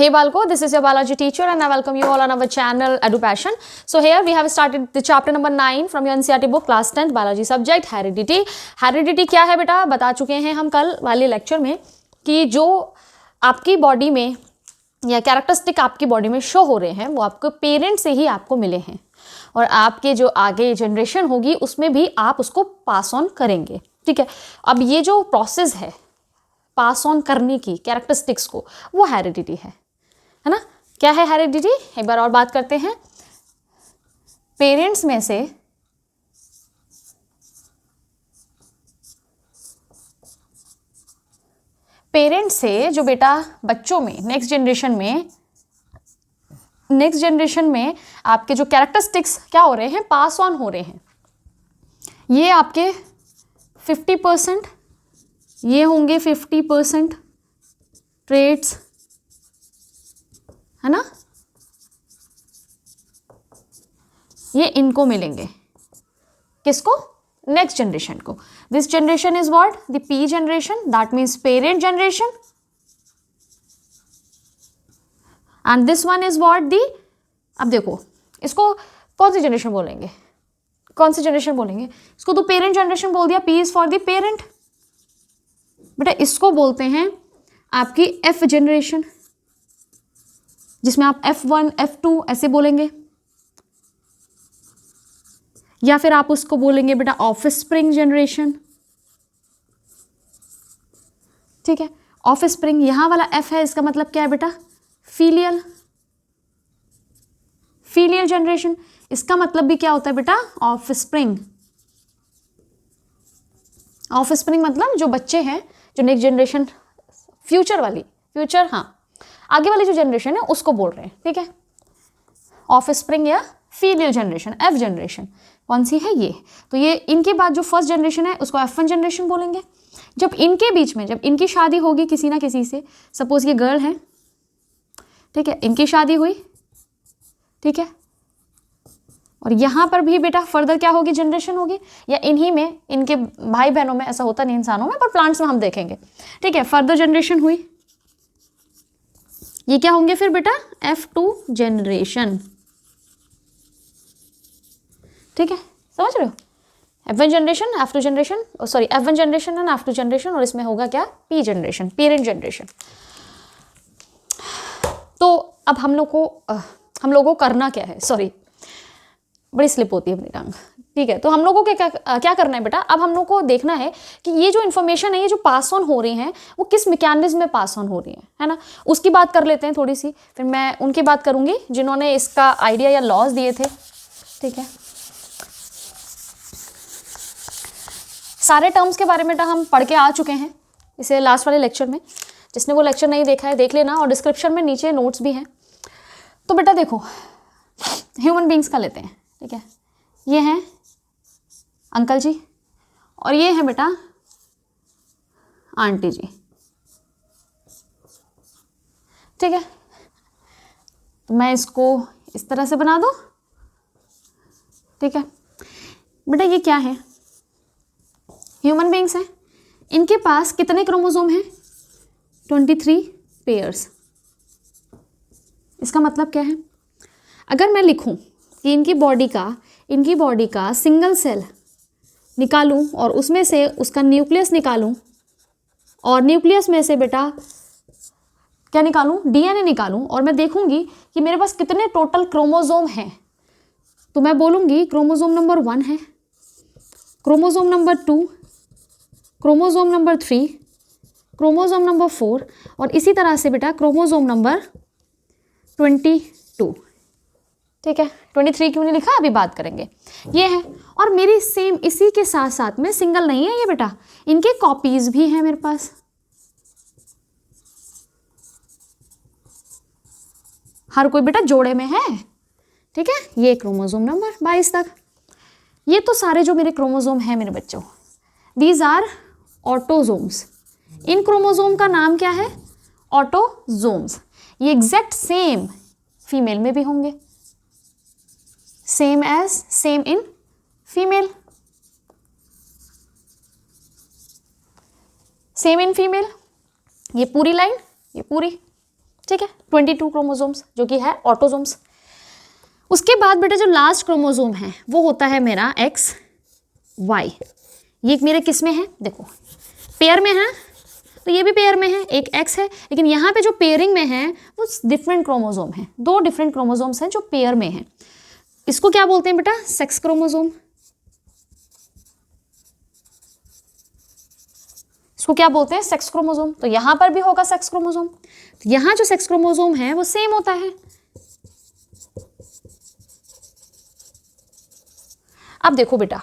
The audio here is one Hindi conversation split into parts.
Hey Balko, this is your biology teacher and I welcome you all on our channel EduPassion. So here we have started the chapter number 9 from your NCERT book class 10th biology subject heredity. Heredity क्या है बेटा, बता चुके हैं हम कल वाले लेक्चर में कि जो आपकी बॉडी में या कैरेक्टरिस्टिक आपकी बॉडी में शो हो रहे हैं वो आपको पेरेंट से ही आपको मिले हैं और आपके जो आगे जनरेशन होगी उसमें भी आप उसको पास ऑन करेंगे। ठीक है, अब ये जो प्रोसेस है पास ऑन करने की कैरेक्टरिस्टिक्स को, वो हेरिडिटी है ना। क्या है हेरिडिटी, एक बार और बात करते हैं। पेरेंट्स में से जो बेटा बच्चों में नेक्स्ट जनरेशन में आपके जो कैरेक्टरिस्टिक्स क्या हो रहे हैं, पास ऑन हो रहे हैं। ये आपके 50%, ये होंगे 50% ट्रेट्स, है ना, ये इनको मिलेंगे। किसको? नेक्स्ट जनरेशन को। This generation is what? The P generation, that means parent generation, and this one is what the, अब देखो इसको कौन सी जनरेशन बोलेंगे, इसको तो पेरेंट जनरेशन बोल दिया। P is for the parent, बेटा इसको बोलते हैं आपकी एफ जनरेशन, जिसमें आप F1 F2 ऐसे बोलेंगे, या फिर आप उसको बोलेंगे बेटा ऑफस्प्रिंग जनरेशन। ठीक है, ऑफस्प्रिंग, यहां वाला F है, इसका मतलब क्या है बेटा? Filial generation. इसका मतलब भी क्या होता है बेटा? ऑफस्प्रिंग मतलब जो बच्चे हैं, जो नेक्स्ट जनरेशन आगे वाली जो जनरेशन है उसको बोल रहे हैं। ठीक है, ऑफस्प्रिंग या फीलियल जनरेशन, एफ जनरेशन कौन सी है? ये तो ये इनके बाद जो फर्स्ट जनरेशन है उसको F1 जनरेशन बोलेंगे। जब इनके बीच में, जब इनकी शादी होगी किसी ना किसी से, सपोज ये गर्ल है, ठीक है, इनकी शादी हुई, ठीक है, और यहाँ पर भी बेटा फर्दर क्या होगी, जनरेशन होगी, या इन्हीं में, इनके भाई बहनों में, ऐसा होता नहीं इंसानों में, पर प्लांट्स में हम देखेंगे। ठीक है, फर्दर जनरेशन हुई, ये क्या होंगे फिर बेटा? F2 generation. ठीक है, समझ रहे हो? F1 generation, F2 generation, sorry F1 generation and F2 generation, और इसमें होगा क्या? P generation, parent generation. तो अब हम लोगों को करना क्या है, सॉरी बड़ी स्लिप होती है अपनी टंग। ठीक है, तो हम लोगों को क्या करना है बेटा? अब हम लोग को देखना है कि ये जो इन्फॉर्मेशन है, ये जो पास ऑन हो रही हैं, वो किस मैकेनिज्म में पास ऑन हो रही है ना। उसकी बात कर लेते हैं थोड़ी सी, फिर मैं उनकी बात करूंगी जिन्होंने इसका आइडिया या लॉज दिए थे। ठीक है, सारे टर्म्स के बारे में हम पढ़ के आ चुके हैं इसे लास्ट वाले लेक्चर में। जिसने वो लेक्चर नहीं देखा है देख लेना, और डिस्क्रिप्शन में नीचे नोट्स भी हैं। तो बेटा देखो, ह्यूमन बींग्स का लेते हैं। ठीक है, ये हैं अंकल जी और ये है बेटा आंटी जी। ठीक है, तो मैं इसको इस तरह से बना दूं। ठीक है बेटा, ये क्या है? ह्यूमन बींग्स हैं। इनके पास कितने क्रोमोसोम हैं? 23 पेयर्स। इसका मतलब क्या है? अगर मैं लिखूं कि इनकी बॉडी का सिंगल सेल निकालूं और उसमें से उसका न्यूक्लियस निकालूं, और न्यूक्लियस में से बेटा क्या निकालूं? DNA निकालूं, और मैं देखूंगी कि मेरे पास कितने टोटल क्रोमोसोम हैं, तो मैं बोलूंगी क्रोमोसोम नंबर 1 है, chromosome number 2, chromosome number 3, chromosome number 4, और इसी तरह से बेटा क्रोमोसोम नंबर 22। ठीक है, 23 क्यों नहीं लिखा, अभी बात करेंगे। ये है, और मेरी सेम इसी के साथ साथ में सिंगल नहीं है ये बेटा, इनके कॉपीज भी हैं मेरे पास। हर कोई बेटा जोड़े में है। ठीक है, ये क्रोमोसोम नंबर 22 तक। ये तो सारे जो मेरे क्रोमोसोम हैं मेरे बच्चों, दीज आर ऑटोजोम्स। इन क्रोमोसोम का नाम क्या है? ऑटोजोम्स। ये एग्जैक्ट सेम फीमेल में भी होंगे, same in female, same in female. ये पूरी लाइन, ये पूरी। ठीक है, 22 क्रोमोसोम्स जो कि है ऑटोसोम्स। उसके बाद बेटा जो लास्ट क्रोमोसोम है वो होता है मेरा एक्स वाई। ये मेरे किस में है, देखो पेयर में है, तो ये भी पेयर में है, एक एक्स है, लेकिन यहाँ पे जो पेयरिंग में है वो डिफरेंट क्रोमोसोम है, 2 डिफरेंट क्रोमोसोम्स हैं जो पेयर में हैं। इसको क्या बोलते हैं बेटा, सेक्स क्रोमोसोम। इसको क्या बोलते हैं, सेक्स क्रोमोसोम। तो यहाँ पर भी होगा सेक्स क्रोमोसोम। तो यहाँ जो सेक्स क्रोमोसोम है वो सेम होता है। अब देखो बेटा,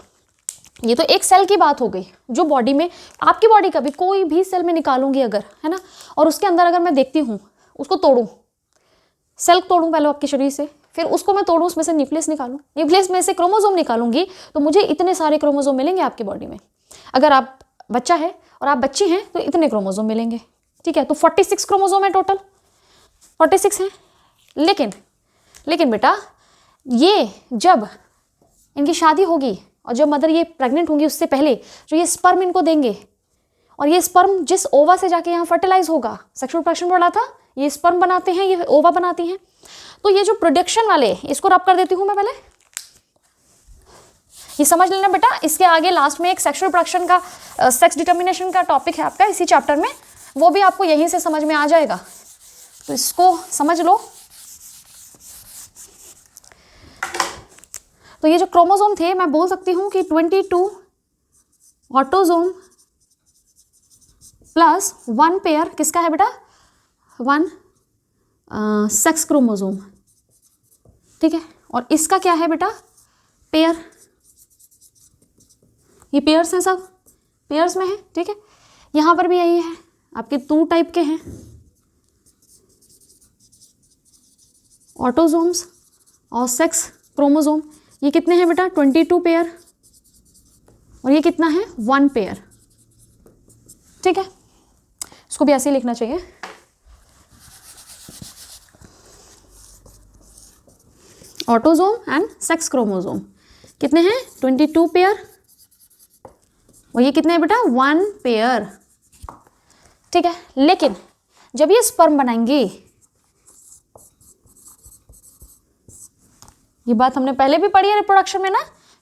ये तो एक सेल की बात हो गई जो बॉडी में, आपकी बॉडी का भी कोई भी सेल में निकालूंगी अगर, है ना, और उसके अंदर अगर मैं देखती हूँ, उसको तोड़ूं, सेल तोड़ूं पहले आपके शरीर से, फिर उसको मैं तोड़ूं, उसमें से न्यूक्लियस निकालूं, न्यूक्लियस में से क्रोमोसोम निकालूंगी, तो मुझे इतने सारे क्रोमोसोम मिलेंगे आपकी बॉडी में। अगर आप बच्चा है और आप बच्ची हैं तो इतने क्रोमोसोम मिलेंगे, ठीक है। तो 46 क्रोमोसोम है टोटल, 46 है। लेकिन बेटा ये जब इनकी शादी होगी और जब मदर ये प्रेग्नेंट होंगी उससे पहले जो ये स्पर्म इनको देंगे, और ये स्पर्म जिस ओवा से जाके यहाँ फर्टिलाइज होगा, सेक्सुअल रिप्रोडक्शन पढ़ा था, ये स्पर्म बनाते हैं, ये ओवा बनाती हैं। तो ये जो प्रोडक्शन वाले, इसको रब कर देती हूँ मैं पहले, ये समझ लेना बेटा। इसके आगे लास्ट में एक सेक्सुअल रिप्रोडक्शन का, सेक्स डिटर्मिनेशन का टॉपिक है आपका इसी चैप्टर में, वो भी आपको यहीं से समझ में आ जाएगा, तो इसको समझ लो। तो ये जो क्रोमोसोम थे, मैं बोल सकती हूँ कि 22 ऑटोसोम प्लस 1 पेयर किसका है बेटा, 1 सेक्स क्रोमोसोम, ठीक है। और इसका क्या है बेटा, पेयर। ये पेयर्स हैं, सब पेयर्स में है, ठीक है। यहाँ पर भी यही है, आपके 2 टाइप के हैं, ऑटोसोम्स और सेक्स क्रोमोसोम। ये कितने हैं बेटा, 22 पेयर, और ये कितना है, 1 पेयर, ठीक है। इसको भी ऐसे ही लिखना चाहिए। ऑटोसोम एंड सेक्स क्रोमोसोम कितने हैं, 22 पेयर, और ये कितने हैं बेटा, 1 पेयर, ठीक है। लेकिन जब ये स्पर्म बनाएंगे, ये बात हमने पहले भी पढ़ी है रिप्रोडक्शन में ना,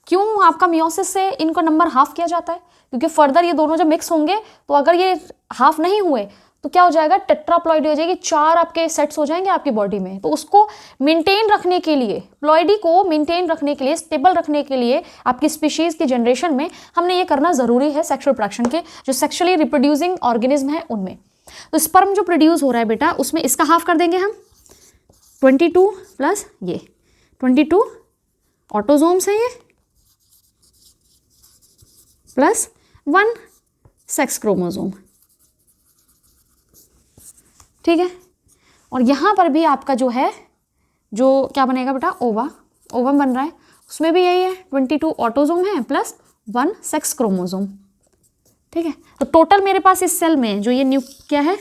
क्यों आपका मियोसिस से इनको नंबर हाफ किया जाता है, क्योंकि फर्दर ये दोनों जब मिक्स होंगे तो अगर ये हाफ नहीं हुए तो क्या हो जाएगा, टेट्राप्लॉइडी हो जाएगी, 4 आपके सेट्स हो जाएंगे आपकी बॉडी में। तो उसको मेंटेन रखने के लिए, प्लॉइडी को मेंटेन रखने के लिए, स्टेबल रखने के लिए आपकी स्पीशीज की जनरेशन में हमने ये करना जरूरी है सेक्सुअल रिप्रोडक्शन के जो सेक्सुअली रिप्रोड्यूसिंग ऑर्गेनिज्म है उनमें। तो स्पर्म जो प्रोड्यूस हो रहा है बेटा, उसमें इसका हाफ कर देंगे हम, 22 प्लस ये 22 ऑटोसोम्स है ये, प्लस 1 सेक्स क्रोमोसोम, ठीक है। और यहाँ पर भी आपका जो है, जो क्या बनेगा बेटा, ओवम बन रहा है, उसमें भी यही है, 22 ऑटोसोम है प्लस 1 सेक्स क्रोमोसोम, ठीक है। तो टोटल मेरे पास इस सेल में जो ये क्या है,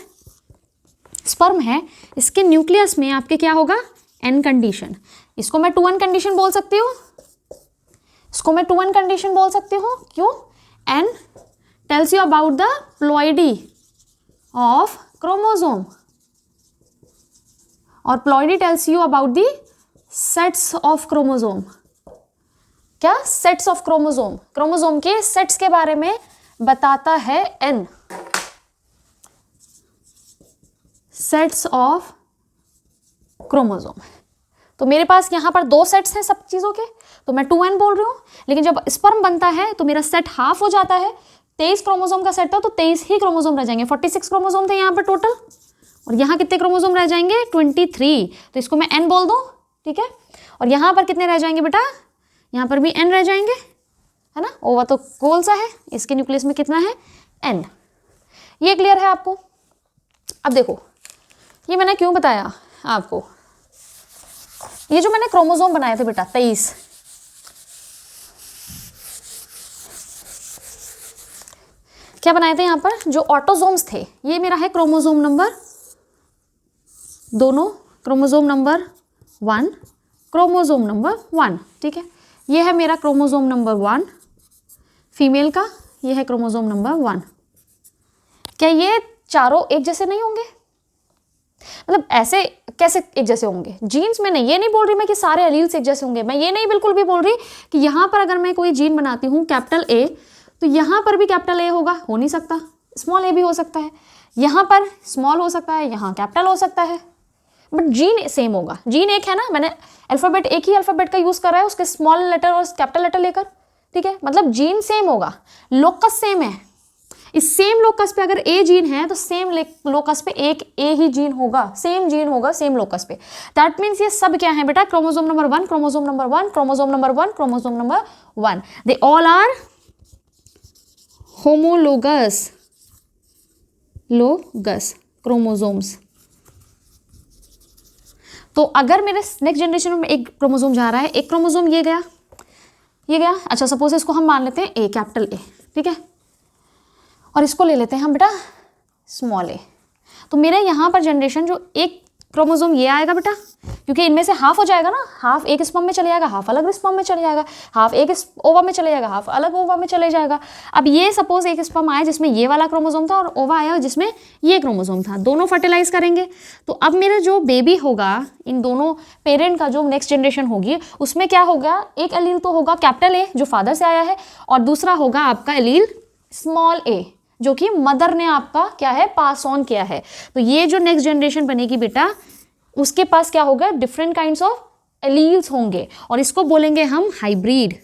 स्पर्म है, इसके न्यूक्लियस में आपके क्या होगा, एन कंडीशन। इसको मैं 2n कंडीशन बोल सकती हूँ, इसको मैं 2n कंडीशन बोल सकती हूँ, क्यों, n tells you about the ploidy of chromosome, और ploidy tells you about the sets of chromosome. क्या, सेट्स ऑफ क्रोमोसोम, क्रोमोसोम के सेट्स के बारे में बताता है n, सेट्स ऑफ क्रोमोसोम। तो मेरे पास यहाँ पर 2 सेट्स हैं सब चीज़ों के, तो मैं 2n बोल रही हूँ। लेकिन जब स्पर्म बनता है तो मेरा सेट हाफ हो जाता है, 23 क्रोमोसोम का सेट था तो 23 ही क्रोमोसोम रह जाएंगे, 46 क्रोमोसोम थे यहाँ पर टोटल, और यहाँ कितने क्रोमोसोम रह जाएंगे, 23। तो इसको मैं n बोल दूँ, ठीक है। और यहाँ पर कितने रह जाएंगे बेटा, यहाँ पर भी n रह जाएंगे, है ना। ओवा तो गोल सा है, इसके न्यूक्लियस में कितना है, n। ये क्लियर है आपको। अब देखो, ये मैंने क्यों बताया आपको, ये जो मैंने क्रोमोसोम बनाए थे बेटा 23, क्या बनाए थे यहाँ पर, जो ऑटोसोम्स थे, ये मेरा है क्रोमोसोम नंबर, दोनों क्रोमोसोम नंबर 1, क्रोमोसोम नंबर 1, ठीक है। ये है मेरा क्रोमोसोम नंबर 1 फीमेल का, ये है क्रोमोसोम नंबर 1। क्या ये चारों एक जैसे नहीं होंगे, मतलब ऐसे कैसे एक जैसे होंगे जीन्स में? नहीं, ये नहीं बोल रही मैं कि सारे एलील्स एक जैसे होंगे, मैं ये नहीं बिल्कुल भी बोल रही कि यहाँ पर अगर मैं कोई जीन बनाती हूँ कैपिटल ए तो यहाँ पर भी कैपिटल ए होगा, हो नहीं सकता। स्मॉल ए भी हो सकता है, यहाँ पर स्मॉल हो सकता है, यहाँ कैपिटल हो सकता है, बट जीन सेम होगा। जीन एक है ना, मैंने अल्फ़ाबेट एक ही अल्फ़ाबेट का यूज़ कर रहा है उसके स्मॉल लेटर और कैपिटल लेटर लेकर, ठीक है, मतलब जीन सेम होगा, लोकस सेम है। इस सेम लोकस पे अगर ए जीन है तो सेम लोकस पे एक ए ही जीन होगा, सेम जीन होगा सेम लोकस पे। दैट मीन्स ये सब क्या है बेटा? Chromosome number 1, chromosome number 1, chromosome number 1, chromosome number 1, they all are homologous chromosomes. तो अगर मेरे नेक्स्ट जनरेशन में एक क्रोमोसोम जा रहा है, एक क्रोमोसोम ये गया, ये गया, अच्छा सपोज इसको हम मान लेते हैं ए, कैपिटल ए, ठीक है, और इसको ले लेते हैं हम बेटा स्मॉल ए। तो मेरे यहाँ पर जनरेशन जो एक क्रोमोसोम ये आएगा बेटा, क्योंकि इनमें से हाफ हो जाएगा ना, हाफ एक स्पर्म में चले जाएगा, हाफ अलग स्पर्म में चले जाएगा, हाफ एक ओवा में चले जाएगा, हाफ अलग ओवा में चले जाएगा। अब ये सपोज एक स्पर्म आया जिसमें ये वाला क्रोमोसोम था और ओवा आया जिसमें ये क्रोमोसोम था, दोनों फर्टिलाइज करेंगे। तो अब मेरा जो बेबी होगा, इन दोनों पेरेंट का जो नेक्स्ट जनरेशन होगी उसमें क्या होगा? एक एलील तो होगा कैपिटल ए जो फादर से आया है, और दूसरा होगा आपका एलील स्मॉल ए जो कि मदर ने आपका क्या है पास ऑन किया है। तो ये जो नेक्स्ट जनरेशन बनेगी बेटा उसके पास क्या होगा? डिफरेंट काइंड्स ऑफ एलील्स होंगे और इसको बोलेंगे हम हाइब्रिड,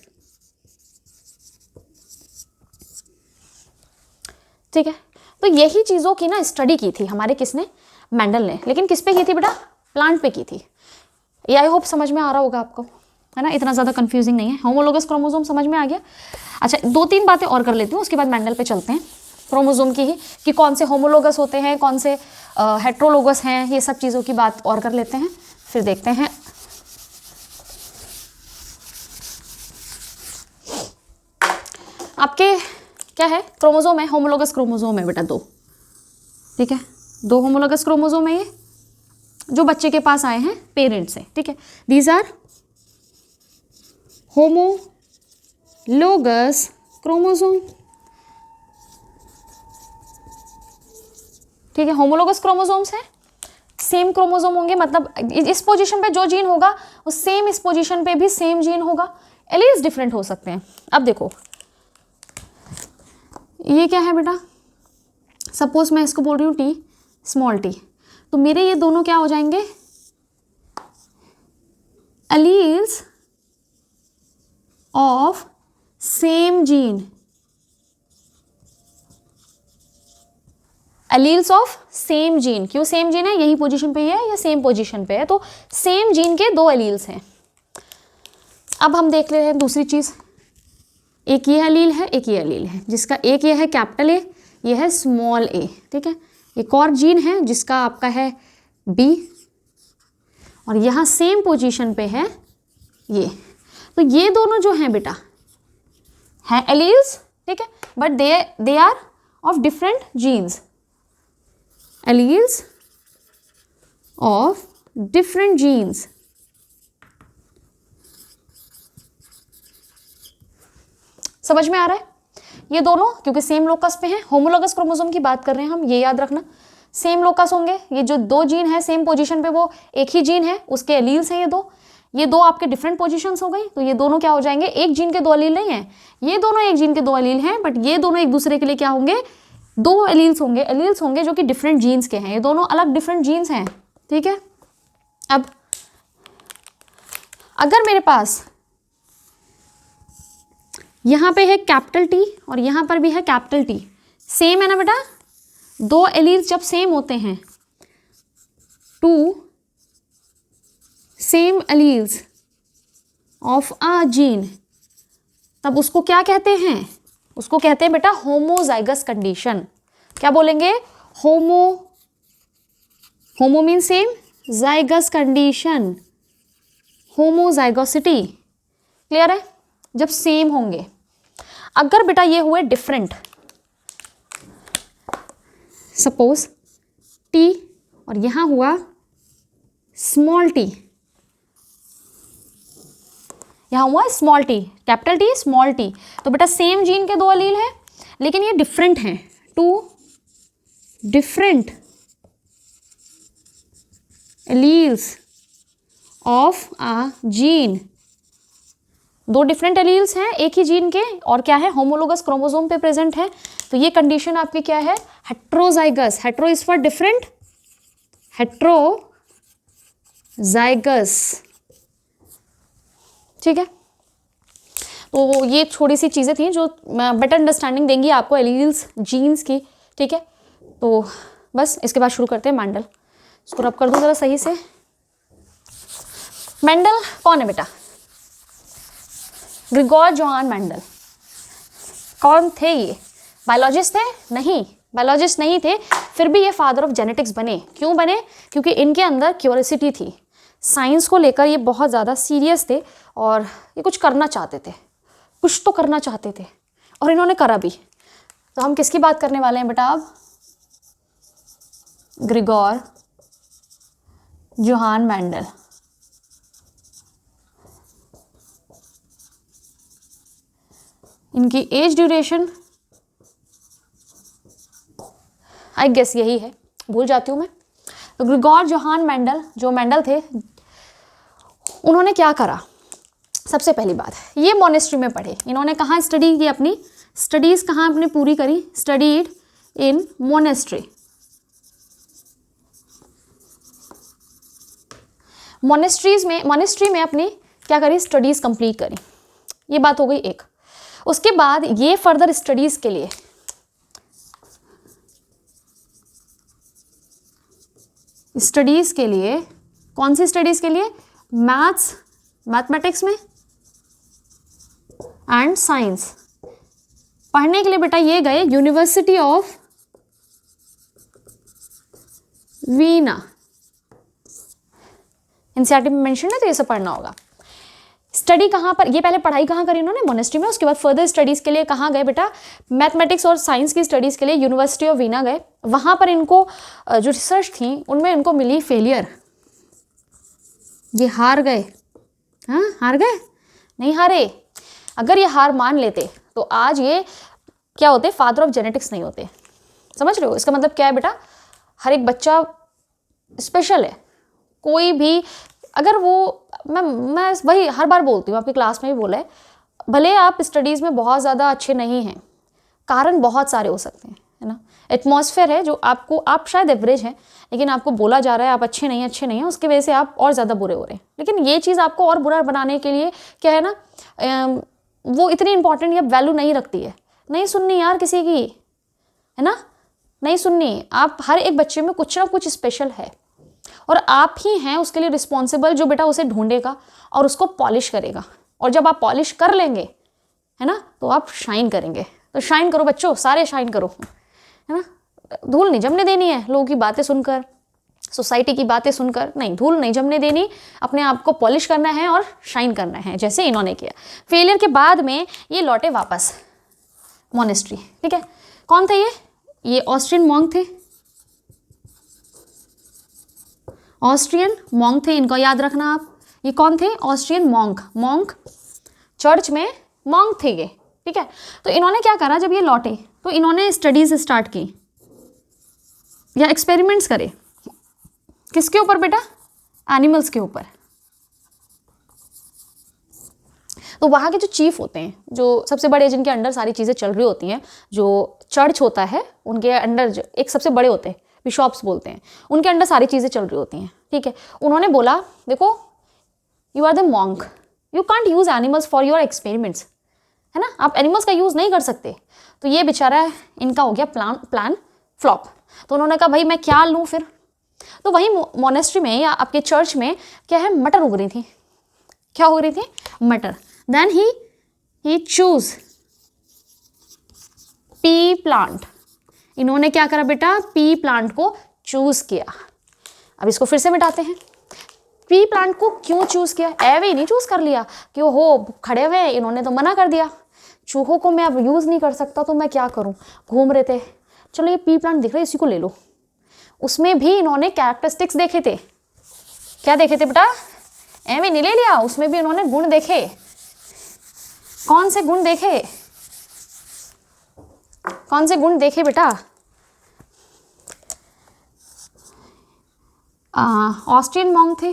ठीक है। तो यही चीजों की ना स्टडी की थी हमारे किसने? मेंडल ने। लेकिन किस पे की थी बेटा? प्लांट पे की थी। ये आई होप समझ में आ रहा होगा आपको, है ना, इतना ज्यादा कंफ्यूजिंग नहीं है। होमोलोगस क्रोमोसोम समझ में आ गया। अच्छा 2-3 बातें और कर लेती हूँ, उसके बाद मेंडल पे चलते हैं। क्रोमोसोम की ही कि कौन से होमोलोगस होते हैं, कौन से हेट्रोलोगस हैं, ये सब चीज़ों की बात और कर लेते हैं, फिर देखते हैं। आपके क्या है? क्रोमोसोम है, होमोलोगस क्रोमोसोम है बेटा 2, ठीक है, 2 होमोलोगस क्रोमोसोम है ये जो बच्चे के पास आए हैं पेरेंट्स से, ठीक है। दीज आर होमोलोगस क्रोमोसोम, ठीक है। होमोलोगस क्रोमोसोम्स हैं, सेम क्रोमोसोम होंगे, मतलब इस पोजीशन पे जो जीन होगा वो सेम इस पोजीशन पे भी सेम जीन होगा। एलील्स डिफरेंट हो सकते हैं। अब देखो ये क्या है बेटा? सपोज मैं इसको बोल रही हूँ टी स्मॉल टी, तो मेरे ये दोनों क्या हो जाएंगे? Alleles of same gene, alleles of same gene. क्यों सेम जीन है? यही पोजीशन पे है या सेम पोजीशन पे है, तो सेम जीन के 2 एलील्स हैं। अब हम देख लेते हैं दूसरी चीज, एक ये एलील है, एक ये एलील है, जिसका एक ये है कैपिटल ए, ये है स्मॉल ए, ठीक है। एक और जीन है जिसका आपका है बी, और यहाँ सेम पोजीशन पे है ये। तो ये दोनों जो हैं बेटा हैं एलील्स, ठीक है, but they are of different genes, alleles of different genes. समझ में आ रहा है? ये दोनों क्योंकि सेम लोकस पे हैं, होमोलोगस क्रोमोसोम की बात कर रहे हैं हम, ये याद रखना, सेम लोकस होंगे। ये जो 2 जीन है सेम पोजीशन पे वो एक ही जीन है, उसके एलील्स हैं ये दो आपके डिफरेंट पोजीशंस हो गई। तो ये दोनों क्या हो जाएंगे? एक जीन के 2 एलील नहीं है, ये दोनों एक जीन के 2 एलील हैं, बट ये दोनों एक दूसरे के लिए क्या होंगे? 2 एलील्स होंगे जो कि डिफरेंट जीन्स के हैं। ये दोनों अलग डिफरेंट जीन्स हैं, ठीक है। अब अगर मेरे पास यहाँ पे है कैपिटल टी और यहाँ पर भी है कैपिटल टी, सेम है ना बेटा? 2 एलील्स जब सेम होते हैं, 2 same alleles of a gene, तब उसको क्या कहते हैं? उसको कहते हैं बेटा होमोजाइगस कंडीशन। क्या बोलेंगे? Homo mean same, zygous condition, homozygosity. Clear है? जब सेम होंगे। अगर बेटा ये हुए डिफरेंट, सपोज टी और यहां हुआ स्मॉल टी, यहां हुआ small T, capital T small T, तो बेटा सेम जीन के 2 एलील हैं लेकिन ये डिफरेंट हैं, 2 different alleles of a gene, दो डिफरेंट एलील्स हैं एक ही जीन के और क्या है होमोलोगस क्रोमोसोम पे प्रेजेंट है, तो ये कंडीशन आपकी क्या है heterozygous, hetero is for different, heterozygous, ठीक है। तो ये थोड़ी सी चीज़ें थी जो बेटर अंडरस्टैंडिंग देंगी आपको एलील्स जीन्स की, ठीक है। तो बस इसके बाद शुरू करते हैं मेंडल, इसको रब कर दूं जरा सही से। मेंडल कौन है बेटा? ग्रिगोर जोहान मेंडल कौन थे? ये बायोलॉजिस्ट थे? नहीं, बायोलॉजिस्ट नहीं थे, फिर भी ये फादर ऑफ जेनेटिक्स बने। क्यों बने? क्योंकि इनके अंदर क्यूरियोसिटी थी, साइंस को लेकर ये बहुत ज़्यादा सीरियस थे और ये कुछ करना चाहते थे, कुछ तो करना चाहते थे और इन्होंने करा भी। तो हम किसकी बात करने वाले हैं बेटा अब? Grigor Johan Mendel. इनकी एज ड्यूरेशन आई गेस यही है, भूल जाती हूँ मैं। तो ग्रिगोर जोहान मेंडल जो मेंडल थे, उन्होंने क्या करा? सबसे पहली बात, ये मोनेस्ट्री में पढ़े। इन्होंने कहाँ स्टडी की? अपनी स्टडीज़ कहाँ अपनी पूरी करी? Studied in monastery. मोनेस्ट्री में अपनी क्या करी? स्टडीज़ कंप्लीट करी। ये बात हो गई एक। उसके बाद ये फर्दर स्टडीज़ के लिए कौन सी स्टडीज़ के लिए? मैथमेटिक्स में एंड साइंस पढ़ने के लिए बेटा ये गए यूनिवर्सिटी ऑफ वीना। एनसीईआरटी में मेंशन है तो ये सब पढ़ना होगा। स्टडी कहाँ पर? ये पहले पढ़ाई कहाँ करी इन्होंने? मोनेस्ट्री में। उसके बाद फर्दर स्टडीज़ के लिए कहाँ गए बेटा? मैथमेटिक्स और साइंस की स्टडीज़ के लिए यूनिवर्सिटी ऑफ वीना गए। वहाँ पर इनको जो रिसर्च थी उनमें इनको मिली फेलियर, ये हार गए। हाँ, हार गए? नहीं हारे। अगर ये हार मान लेते तो आज ये क्या होते? फादर ऑफ जेनेटिक्स नहीं होते। समझ रहे हो इसका मतलब क्या है बेटा? हर एक बच्चा स्पेशल है। कोई भी अगर वो मैं वही हर बार बोलती हूँ, आपकी क्लास में भी बोला है, भले आप स्टडीज़ में बहुत ज़्यादा अच्छे नहीं हैं, कारण बहुत सारे हो सकते हैं, है ना। एटमॉस्फेयर है जो आपको, आप शायद एवरेज हैं लेकिन आपको बोला जा रहा है आप अच्छे नहीं हैं, उसकी वजह से आप और ज़्यादा बुरे हो रहे हैं। लेकिन ये चीज़ आपको और बुरा बनाने के लिए क्या है ना, वो इतनी इंपॉर्टेंट या वैल्यू नहीं रखती है। नहीं सुननी यार किसी की, है ना, नहीं सुननी। आप हर एक बच्चे में कुछ ना कुछ स्पेशल है और आप ही हैं उसके लिए रिस्पॉन्सिबल जो बेटा उसे ढूंढेगा और उसको पॉलिश करेगा। और जब आप पॉलिश कर लेंगे, है ना, तो आप शाइन करेंगे। तो शाइन करो बच्चों, सारे शाइन करो, है ना। धूल नहीं जमने देनी है लोगों की बातें सुनकर, सोसाइटी की बातें सुनकर, नहीं, धूल नहीं जमने देनी। अपने आप को पॉलिश करना है और शाइन करना है, जैसे इन्होंने किया। फेलियर के बाद में ये लौटे वापस मोनेस्ट्री, ठीक है। कौन थे ये ऑस्ट्रियन मॉन्क थे, ऑस्ट्रियन मॉन्क थे, इनको याद रखना आप। ये कौन थे? ऑस्ट्रियन मॉन्क चर्च में मॉन्क थे ये, ठीक है। तो इन्होंने क्या करा, जब ये लौटे तो इन्होंने स्टडीज स्टार्ट की या एक्सपेरिमेंट्स करे। किसके ऊपर बेटा? एनिमल्स के ऊपर। तो वहाँ के जो चीफ होते हैं, जो सबसे बड़े, जिनके अंडर सारी चीज़ें चल रही होती हैं, जो चर्च होता है उनके अंडर जो एक सबसे बड़े होते हैं, बिशॉप्स बोलते हैं, उनके अंडर सारी चीज़ें चल रही होती हैं, ठीक है। उन्होंने बोला देखो, you are the monk, you can't use animals for your experiments, है ना, आप एनिमल्स का यूज़ नहीं कर सकते। तो ये बेचारा इनका हो गया प्लान फ्लॉप। तो उन्होंने कहा भाई मैं क्या लूँ फिर। तो वही मोनेस्ट्री में या आपके चर्च में क्या है, मटर उग रही थी। क्या उग रही थी? मटर। Then he choose pea plant. इन्होंने क्या करा बेटा? पी प्लांट को चूज किया। अब इसको फिर से मिटाते हैं। पी प्लांट को क्यों चूज किया? एवे ही नहीं चूज कर लिया कि हो खड़े हुए हैं, इन्होंने तो मना कर दिया, चूहों को मैं अब यूज नहीं कर सकता तो मैं क्या करूं। घूम रहे थे, चलो ये पी प्लांट दिख रहा है इसी को ले लो। उसमें भी इन्होंने कैरेक्टरिस्टिक्स देखे थे। क्या देखे थे बेटा? एवे नहीं ले लिया, उसमें भी इन्होंने गुण देखे। कौन से गुण देखे? कौन से गुण देखे बेटा? ऑस्ट्रियन मॉन्क थे,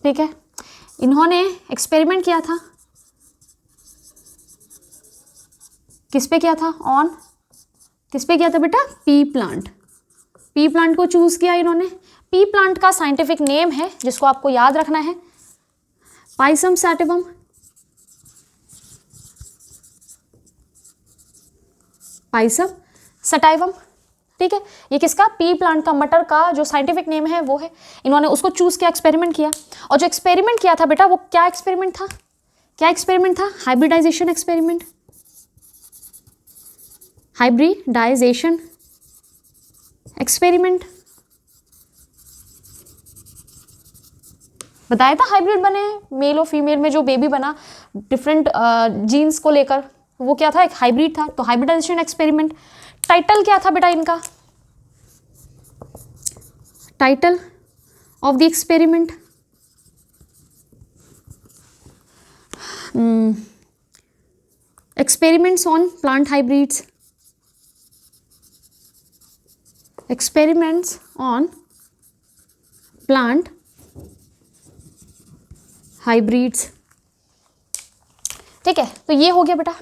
ठीक है। इन्होंने एक्सपेरिमेंट किया था, किस पे किया था? किस पे किया था बेटा? P plant. पी प्लांट को चूज किया इन्होंने। पी प्लांट का साइंटिफिक नेम है जिसको आपको याद रखना है, पाइसम सैटिवम। पाइसम सटाइवम, ठीक है। ये किसका? पी प्लांट का, मटर का जो साइंटिफिक नेम है वो है। इन्होंने उसको चूज किया, एक्सपेरिमेंट किया। और जो एक्सपेरिमेंट किया था बेटा वो क्या एक्सपेरिमेंट था? क्या एक्सपेरिमेंट था? Hybridisation experiment. हाइब्रिडाइजेशन एक्सपेरिमेंट बताया था। हाइब्रिड बने, मेल और फीमेल में जो बेबी बना डिफरेंट जीन्स को लेकर, वो क्या था? एक हाइब्रिड था। तो हाइब्रिडाइजेशन एक्सपेरिमेंट। टाइटल क्या था बेटा इनका? Title of the experiment, experiments on plant hybrids. Experiments on plant hybrids, ठीक है। तो ये हो गया बेटा।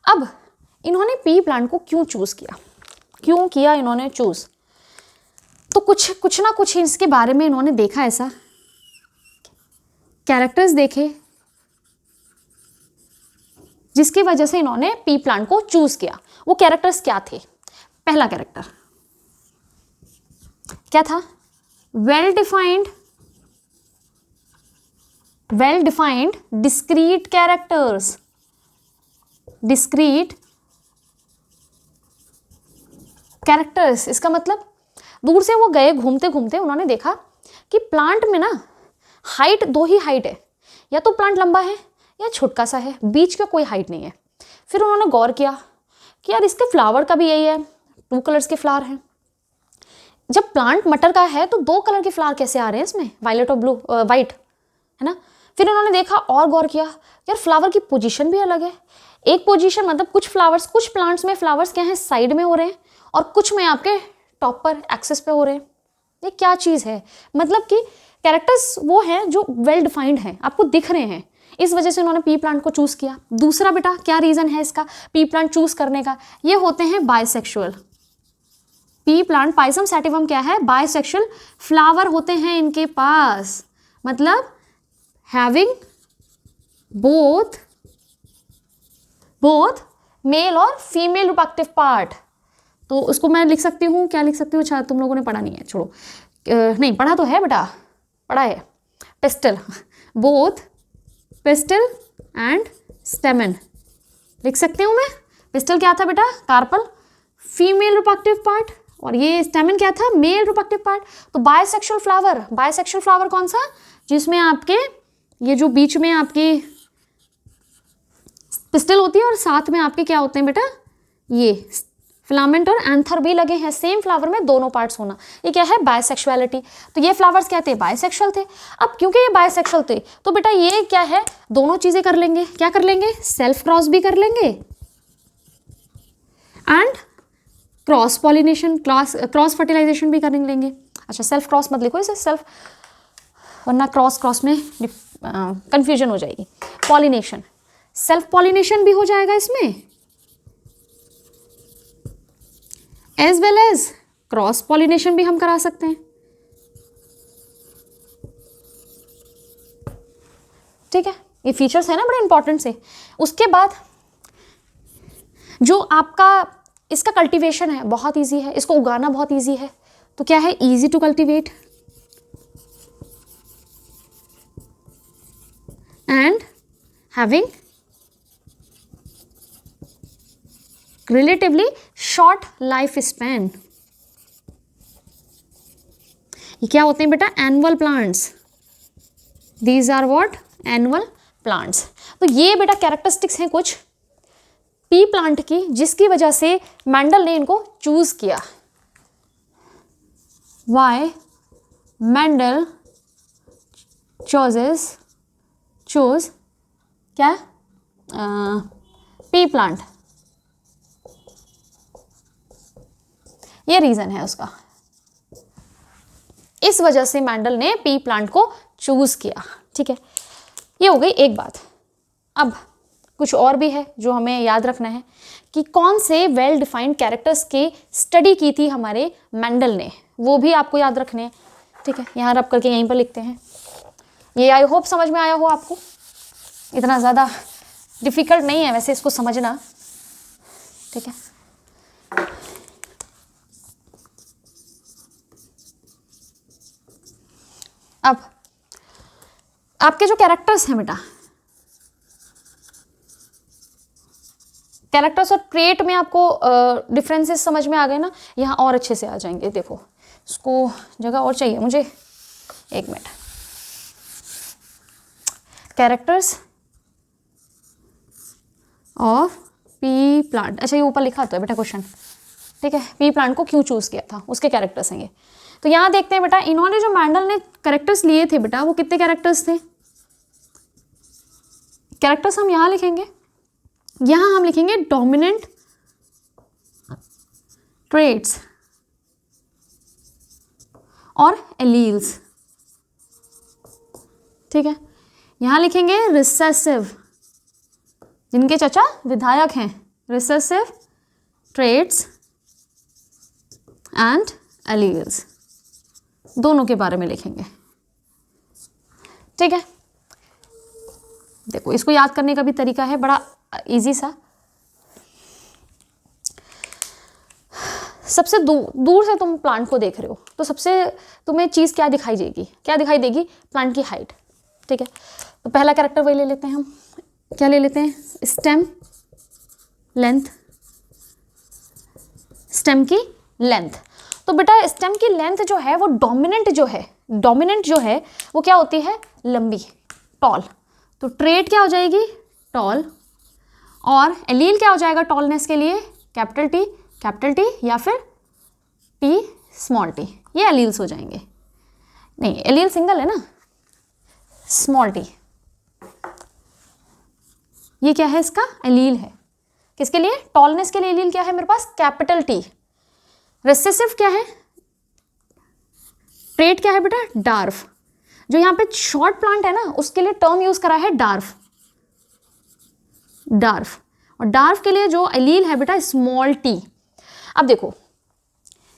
अब इन्होंने पी प्लांट को क्यों चूज किया? क्यों किया इन्होंने चूज? तो कुछ ना कुछ इसके बारे में इन्होंने देखा, ऐसा कैरेक्टर्स देखे जिसकी वजह से इन्होंने पी प्लांट को चूज किया। वो कैरेक्टर्स क्या थे? पहला कैरेक्टर क्या था? Well defined discrete characters. Discrete characters, इसका मतलब दूर से वो गए, घूमते घूमते उन्होंने देखा कि प्लांट में ना हाइट, दो ही हाइट है, या तो प्लांट लंबा है या छोटा सा है, बीच का कोई हाइट नहीं है। फिर उन्होंने गौर किया कि यार इसके फ्लावर का भी यही है, 2 कलर्स के फ्लावर हैं। जब प्लांट मटर का है तो 2 कलर के फ्लावर कैसे आ रहे हैं इसमें, वायलेट और ब्लू, वाइट, है ना। फिर उन्होंने देखा और गौर किया, यार फ्लावर की पोजीशन भी अलग है। एक पोजीशन मतलब कुछ प्लांट्स में फ्लावर्स क्या है, साइड में हो रहे हैं, और कुछ में आपके टॉप पर, एक्सेस पे हो रहे हैं। ये क्या चीज़ है? मतलब कि कैरेक्टर्स वो हैं जो वेल डिफाइंड हैं, आपको दिख रहे हैं। इस वजह से उन्होंने पी प्लांट को चूज किया। दूसरा बेटा क्या रीजन है इसका पी प्लांट चूज करने का? ये होते हैं bisexual. P plant, Pisum sativum क्या है? बायसेक्सुअल फ्लावर होते हैं इनके पास, मतलब हैविंग बोथ मेल और फीमेल रिप्रोडक्टिव पार्ट। तो उसको मैं लिख सकती हूँ, क्या लिख सकती हूँ? अच्छा तुम लोगों ने पढ़ा नहीं है, छोड़ो। नहीं पढ़ा तो है बेटा, पढ़ा है। पेस्टल, बोथ पेस्टल एंड स्टेमन लिख सकती हूँ मैं। पेस्टल क्या था बेटा? कार्पल, फीमेल रिप्रोडक्टिव पार्ट, और ये स्टेमन क्या था? Male reproductive part. तो बायसेक्सुअल फ्लावर कौन सा? जिसमें आपके ये जो बीच में आपकी पिस्टल होती है और साथ में आपके क्या होते हैं बेटा? ये फिलामेंट और एंथर भी लगे हैं, सेम फ्लावर में दोनों पार्ट्स होना, ये क्या है? बायसेक्सुअलिटी। तो ये फ्लावर्स क्या थे? बायसेक्सुअल थे। अब क्योंकि ये बायसेक्सुअल थे तो बेटा ये क्या है? दोनों चीजें कर लेंगे। क्या कर लेंगे? सेल्फ क्रॉस भी कर लेंगे and cross pollination, cross fertilisation भी कर लेंगे। अच्छा सेल्फ क्रॉस मत लिखो इसे सेल्फ, वरना क्रॉस में कंफ्यूजन हो जाएगी। पॉलिनेशन, सेल्फ पॉलिनेशन भी हो जाएगा इसमें, as well as cross pollination भी हम करा सकते हैं, ठीक है। ये फीचर्स है ना बड़े इंपॉर्टेंट से। उसके बाद जो आपका इसका कल्टीवेशन है बहुत इजी है, इसको उगाना बहुत इजी है। तो क्या है? Easy to cultivate and having relatively short life span. ये क्या होते हैं बेटा? Annual plants. These are what? Annual plants. तो ये बेटा कैरेक्टरिस्टिक्स हैं कुछ पी प्लांट की, जिसकी वजह से मैंडल ने इनको चूज किया। वाई मैंडल चूज क्या? पी प्लांट ये रीज़न है उसका। इस वजह से मेंडल ने पी प्लांट को चूज किया। ठीक है, ये हो गई एक बात। अब कुछ और भी है जो हमें याद रखना है कि कौन से वेल डिफाइंड कैरेक्टर्स की स्टडी की थी हमारे मेंडल ने, वो भी आपको याद रखने हैं। ठीक है, यहाँ रब करके यहीं पर लिखते हैं। ये आई होप समझ में आया हो आपको, इतना ज़्यादा डिफ़िकल्ट नहीं है वैसे इसको समझना। ठीक है, अब आपके जो कैरेक्टर्स हैं बेटा, कैरेक्टर्स और ट्रेट में आपको डिफरेंसेस समझ में आ गए ना, यहाँ और अच्छे से आ जाएंगे। देखो इसको जगह और चाहिए मुझे, एक minute. Characters of P plant, अच्छा ये ऊपर लिखा तो है बेटा क्वेश्चन। ठीक है, पी प्लांट को क्यों चूज किया था, उसके कैरेक्टर्स हैं ये। तो यहाँ देखते हैं बेटा, इन्होंने जो मेंडल ने कैरेक्टर्स लिए थे बेटा, वो कितने कैरेक्टर्स थे। कैरेक्टर्स हम यहाँ लिखेंगे, यहाँ हम लिखेंगे डोमिनेंट ट्रेट्स और एलील्स। ठीक है, यहाँ लिखेंगे रिसेसिव, जिनके चाचा विधायक हैं, रिसेसिव ट्रेट्स एंड एलील्स, दोनों के बारे में लिखेंगे। ठीक है, देखो इसको याद करने का भी तरीका है बड़ा इजी सा। सबसे दूर से तुम प्लांट को देख रहे हो तो सबसे तुम्हें चीज़ क्या दिखाई देगी, क्या दिखाई देगी, प्लांट की हाइट। ठीक है, तो पहला कैरेक्टर वही ले लेते हैं हम, क्या ले लेते हैं, स्टेम लेंथ, स्टेम की लेंथ। तो बेटा स्टेम की लेंथ जो है वो डोमिनेंट जो है वो क्या होती है, लंबी, टॉल। तो ट्रेट क्या हो जाएगी, टॉल, और एलील क्या हो जाएगा टॉलनेस के लिए, कैपिटल टी या फिर टी स्मॉल टी, ये एलील्स हो जाएंगे। नहीं, एलील सिंगल है ना, स्मॉल टी ये क्या है, इसका एलील है। किसके लिए, टॉलनेस के लिए एलील क्या है मेरे पास, कैपिटल टी। रिसेसिव क्या है, ट्रेट क्या है बेटा, डार्फ। जो यहाँ पे शॉर्ट प्लांट है ना, उसके लिए टर्म यूज करा है डार्फ। और डार्फ के लिए जो एलील है बेटा, स्मॉल टी। अब देखो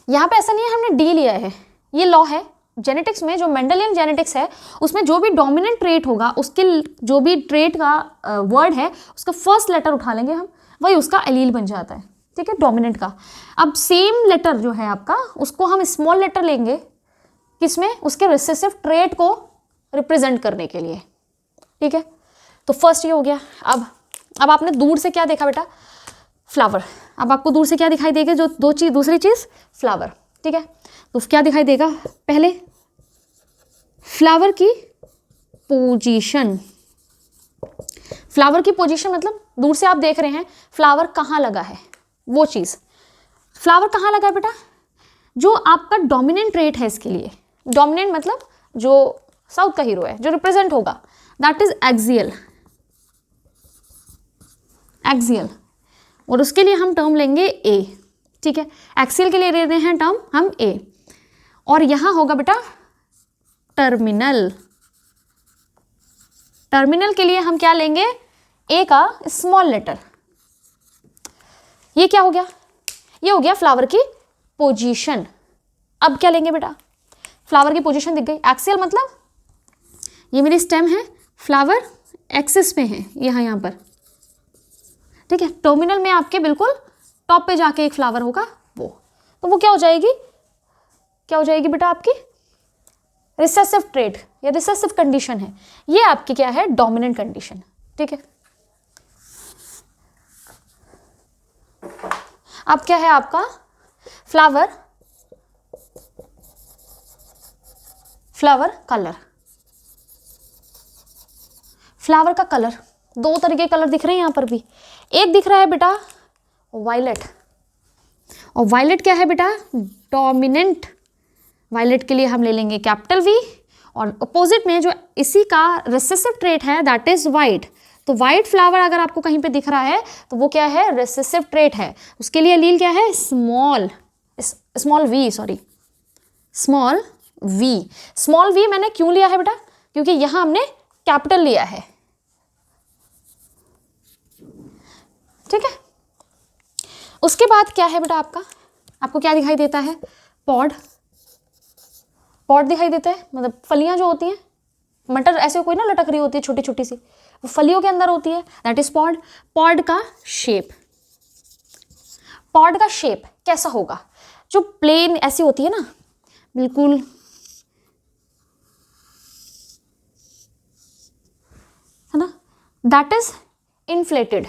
यहाँ पे ऐसा नहीं है हमने डी लिया है, ये लॉ है जेनेटिक्स में, जो मेंडेलियन जेनेटिक्स है उसमें जो भी डोमिनेंट ट्रेट होगा, उसके जो भी ट्रेट का वर्ड है उसका फर्स्ट लेटर उठा लेंगे हम, वही उसका एलील बन जाता है। ठीक है, डोमिनेंट का। अब सेम लेटर जो है आपका, उसको हम स्मॉल लेटर लेंगे किसमें, उसके रिसेसिव ट्रेट को रिप्रेजेंट करने के लिए। ठीक है, तो फर्स्ट ये हो गया। अब आपने दूर से क्या देखा बेटा, फ्लावर। अब आपको दूर से क्या दिखाई देगा, जो दूसरी चीज़ फ्लावर। ठीक है, तो क्या दिखाई देगा, पहले फ्लावर की पोजीशन। फ्लावर की पोजीशन मतलब दूर से आप देख रहे हैं फ्लावर कहाँ लगा है, वो चीज़। फ्लावर कहाँ लगा है बेटा, जो आपका डोमिनेंट ट्रेट है इसके लिए। डोमिनेंट मतलब जो साउथ का हीरो है, जो रिप्रेजेंट होगा, दैट इज एक्सियल। और उसके लिए हम टर्म लेंगे ए। ठीक है, एक्सियल के लिए ले रहे हैं टर्म हम ए, और यहां होगा बेटा टर्मिनल। टर्मिनल के लिए हम क्या लेंगे, ए का स्मॉल लेटर। ये क्या हो गया, ये हो गया फ्लावर की पोजीशन। अब क्या लेंगे बेटा, फ्लावर की पोजीशन दिख गई। एक्सियल मतलब ये मेरी स्टेम है, फ्लावर एक्सिस पे है, यहाँ पर। ठीक है, टर्मिनल में आपके बिल्कुल टॉप पे जाके एक फ्लावर होगा वो, तो वो क्या हो जाएगी बेटा, आपकी रिसेसिव ट्रेट या रिसेसिव कंडीशन है। ये आपकी क्या है, डोमिनेंट कंडीशन। ठीक है, अब क्या है आपका फ्लावर कलर। फ्लावर का कलर, दो तरीके कलर दिख रहे हैं यहाँ पर भी। एक दिख रहा है बेटा वायलेट, और वायलेट क्या है बेटा, डोमिनेंट। वायलेट के लिए हम ले लेंगे कैपिटल वी, और अपोजिट में जो इसी का रिसेसिव ट्रेट है दैट इज वाइट। तो वाइट फ्लावर अगर आपको कहीं पे दिख रहा है तो वो क्या है, रिसेसिव ट्रेट है। उसके लिए एलील क्या है, small. Small V, sorry small V. Small V मैंने क्यों लिया है बेटा, क्योंकि यहां हमने कैपिटल लिया है, ठीक है। उसके बाद क्या है बेटा आपका, आपको क्या दिखाई देता है, पॉड, पॉड दिखाई देता है, मतलब फलियां जो होती हैं, मटर ऐसे कोई ना लटक रही होती है छोटी छोटी सी, वो फलियों के अंदर होती है, दैट इज पॉड। पॉड का शेप, पॉड का शेप कैसा होगा, जो प्लेन ऐसी होती है ना, बिल्कुल है ना, दैट इज इन्फ्लेटेड।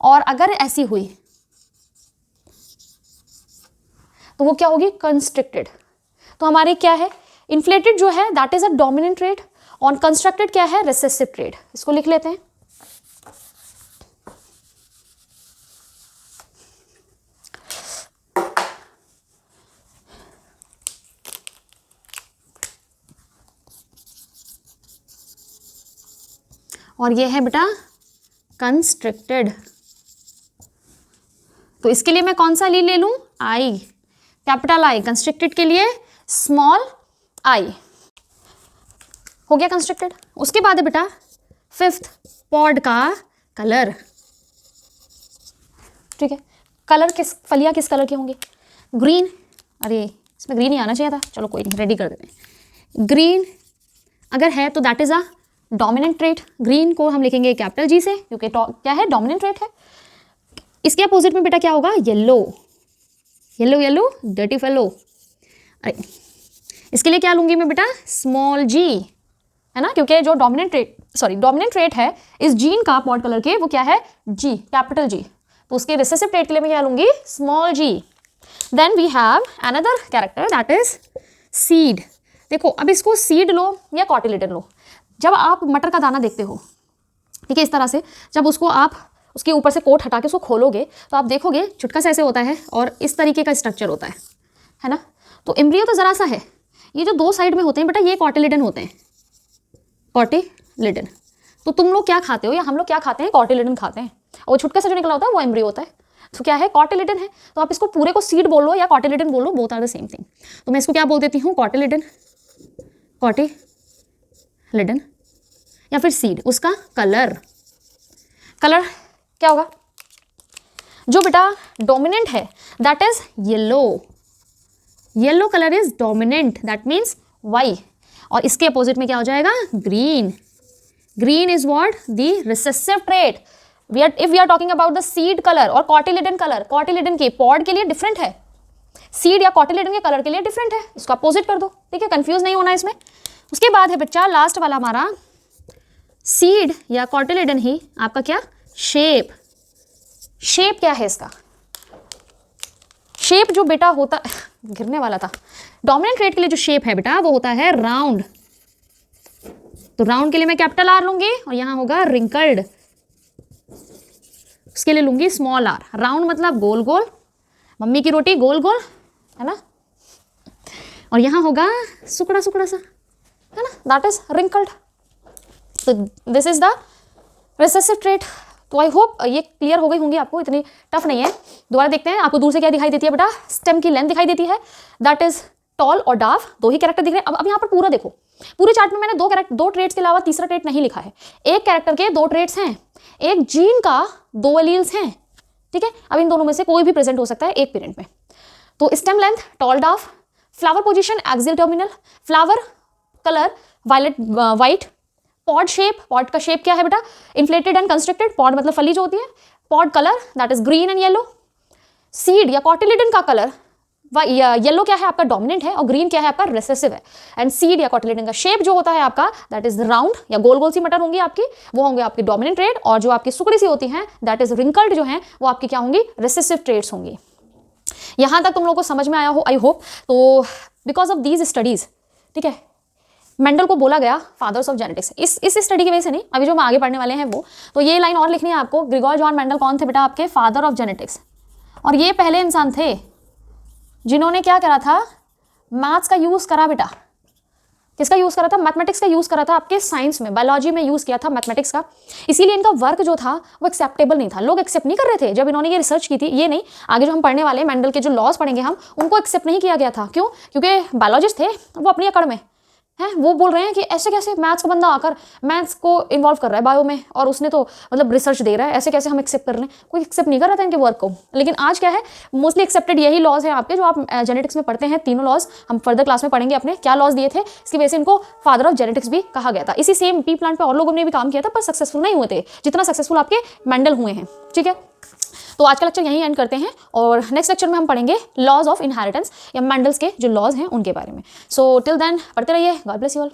और अगर ऐसी हुई तो वो क्या होगी, कंस्ट्रिक्टेड। तो हमारे क्या है, इन्फ्लेटेड जो है that is a dominant trait, और कंस्ट्रक्टेड क्या है, रिसेसिव ट्रेट। इसको लिख लेते हैं। और ये है बेटा कंस्ट्रिक्टेड। तो इसके लिए मैं कौन सा ले लूं, आई, कैपिटल आई। कंस्ट्रिक्टेड के लिए स्मॉल आई, हो गया कंस्ट्रिक्टेड। उसके बाद है बेटा फिफ्थ, पॉड का कलर, ठीक है। कलर किस, फलियां किस कलर की होंगी, ग्रीन। अरे इसमें ग्रीन ही आना चाहिए था, चलो कोई नहीं, रेडी कर देते हैं। ग्रीन अगर है तो that is a dominant trait. Green को हम लिखेंगे कैपिटल जी से, क्योंकि क्या है, डोमिनेंट ट्रेट है। इसके अपोजिट में बेटा क्या होगा, yellow, yellow yellow dirty fellow. अरे इसके लिए क्या लूंगी मैं बेटा, स्मॉल जी, है ना, क्योंकि जो dominant trait, sorry dominant trait है इस जीन का पॉड कलर के, वो क्या है, जी, कैपिटल जी। तो उसके रिसेसिव ट्रेट के लिए मैं क्या लूंगी, small G. Then we have another character that is seed. देखो अब इसको सीड लो या कॉटिलेडन लो, जब आप मटर का दाना देखते हो, ठीक है, इस तरह से जब उसको आप उसके ऊपर से कोट हटा के उसको खोलोगे तो आप देखोगे चुटका सा ऐसे होता है और इस तरीके का स्ट्रक्चर होता है ना। तो एम्ब्रियो तो ज़रा सा है, ये जो दो साइड में होते हैं बेटा ये कॉटिलेडन होते हैं, कॉटिलेडन। तो तुम लोग क्या खाते हो या हम लोग क्या खाते हैं, कॉटिलेडन खाते हैं, और वो छुटके से जो निकला होता है वो एम्ब्रियो होता है। तो क्या है, कॉटिलेडन है। तो आप इसको पूरे को सीड बोल लो या कॉटिलेडन बोल लो, both are the same thing. तो मैं इसको क्या बोल देती हूँ, कॉटिलेडन, कॉटिलेडन या फिर सीड। उसका कलर, कलर क्या होगा, जो बेटा डोमिनेंट है that is yellow, yellow colour is dominant, that means Y. और इसके अपोजिट में क्या हो जाएगा, green, green is what, the recessive trait. If we are talking about the seed colour और कॉटिलेडन कलर, कॉटिलेडन के पॉड के लिए डिफरेंट है, सीड या कॉटिलेडन के कलर के लिए डिफरेंट है, इसको अपोजिट कर दो, ठीक है, कंफ्यूज नहीं होना इसमें। उसके बाद है बच्चा लास्ट वाला हमारा सीड या कॉटिलेडन ही आपका क्या, शेप। शेप क्या है इसका, शेप जो बेटा होता, गिरने वाला था, डोमिनेंट ट्रेट के लिए जो शेप है बेटा वो होता है राउंड। तो राउंड के लिए मैं कैपिटल आर लूंगी और यहां होगा रिंकल्ड, उसके लिए लूंगी स्मॉल आर। राउंड मतलब गोल गोल, मम्मी की रोटी गोल गोल, है ना, और यहां होगा सुकड़ा सुकड़ा सा, है ना, दैट इज रिंकल्ड। तो this is the recessive trait. तो आई होप ये क्लियर हो गई होंगी आपको, इतनी टफ नहीं है। दोबारा देखते हैं, आपको दूर से क्या दिखाई देती है बेटा, स्टेम की लेंथ दिखाई देती है, दैट इज टॉल और डार्क, दो ही कैरेक्टर दिख रहे हैं। अब यहाँ पर पूरा देखो, पूरे चार्ट में मैंने दो ट्रेट्स के अलावा तीसरा ट्रेट नहीं लिखा है। एक कैरेक्टर के दो ट्रेट्स हैं, एक जीन का दो एलील्स हैं, ठीक है। अब इन दोनों में से कोई भी प्रेजेंट हो सकता है एक पेरेंट में। तो stem length tall dark, flower position axial terminal, flower colour violet white, pod shape, pod का शेप क्या है बेटा, इन्फ्लेटेड एंड कंस्ट्रक्टेड, पॉड मतलब फली जो होती है, pod colour that is green and yellow. Seed या कॉटिलेडन का कलर, येलो क्या है आपका, डोमिनेंट है, और ग्रीन क्या है आपका, रिसेसिव है। एंड सीड या कॉटिलेडन का शेप जो होता है आपका दैट इज राउंड या गोल गोल सी मटर होंगी आपकी, वो होंगे आपकी डोमिनेंट ट्रेट, और जो आपकी सुकड़ी सी होती हैं दैट इज रिंकल्ड जो है वो आपकी क्या होंगी, रिसेसिव ट्रेट्स होंगी। यहां तक तुम लोगों को समझ में आया हो आई होप। तो बिकॉज ऑफ दीज स्टडीज, ठीक है, मेंडल को बोला गया फादर्स ऑफ जेनेटिक्स। इस स्टडी की वजह से नहीं, अभी जो हम आगे पढ़ने वाले हैं वो, तो ये लाइन और लिखनी है आपको। ग्रिगोर जॉन मेंडल कौन थे बेटा आपके, फादर ऑफ जेनेटिक्स, और ये पहले इंसान थे जिन्होंने क्या करा था, मैथ्स का यूज करा बेटा, किसका यूज़ करा था? मैथमेटिक्स का यूज़ करा था आपके साइंस में, बायोलॉजी में यूज़ किया था मैथमेटिक्स का। इसीलिए इनका वर्क जो था वो एक्सेप्टेबल नहीं था, लोग एक्सेप्ट नहीं कर रहे थे जब इन्होंने ये रिसर्च की थी। ये नहीं, आगे जो हम पढ़ने वाले मेंडल के जो लॉज पढ़ेंगे हम, उनको एक्सेप्ट नहीं किया गया था। क्यों? क्योंकि बायोलॉजिस्ट थे वो अपनी अकड़ में हैं, वो बोल रहे हैं कि ऐसे कैसे मैथ्स का बंदा आकर मैथ्स को इन्वॉल्व कर रहा है बायो में, और उसने तो मतलब रिसर्च दे रहा है, ऐसे कैसे हम एक्सेप्ट कर रहे हैं? कोई एक्सेप्ट नहीं कर रहा था इनके वर्क को। लेकिन आज क्या है, मोस्टली एक्सेप्टेड यही लॉज हैं आपके जो आप जेनेटिक्स में पढ़ते हैं। तीनों लॉज हम फर्दर क्लास में पढ़ेंगे अपने क्या लॉज दिए थे, इसकी वजह से इनको फादर ऑफ जेनेटिक्स भी कहा गया था। इसी सेम पी प्लांट पे और लोगों ने भी काम किया था, पर सक्सेसफुल नहीं हुए थे जितना सक्सेसफुल आपके मेंडल हुए हैं। ठीक है, तो आज का लेक्चर यहीं एंड करते हैं, और नेक्स्ट लेक्चर में हम पढ़ेंगे लॉज ऑफ इनहेरिटेंस या मेंडल्स के जो लॉज हैं उनके बारे में। सो टिल देन पढ़ते रहिए। God bless you all.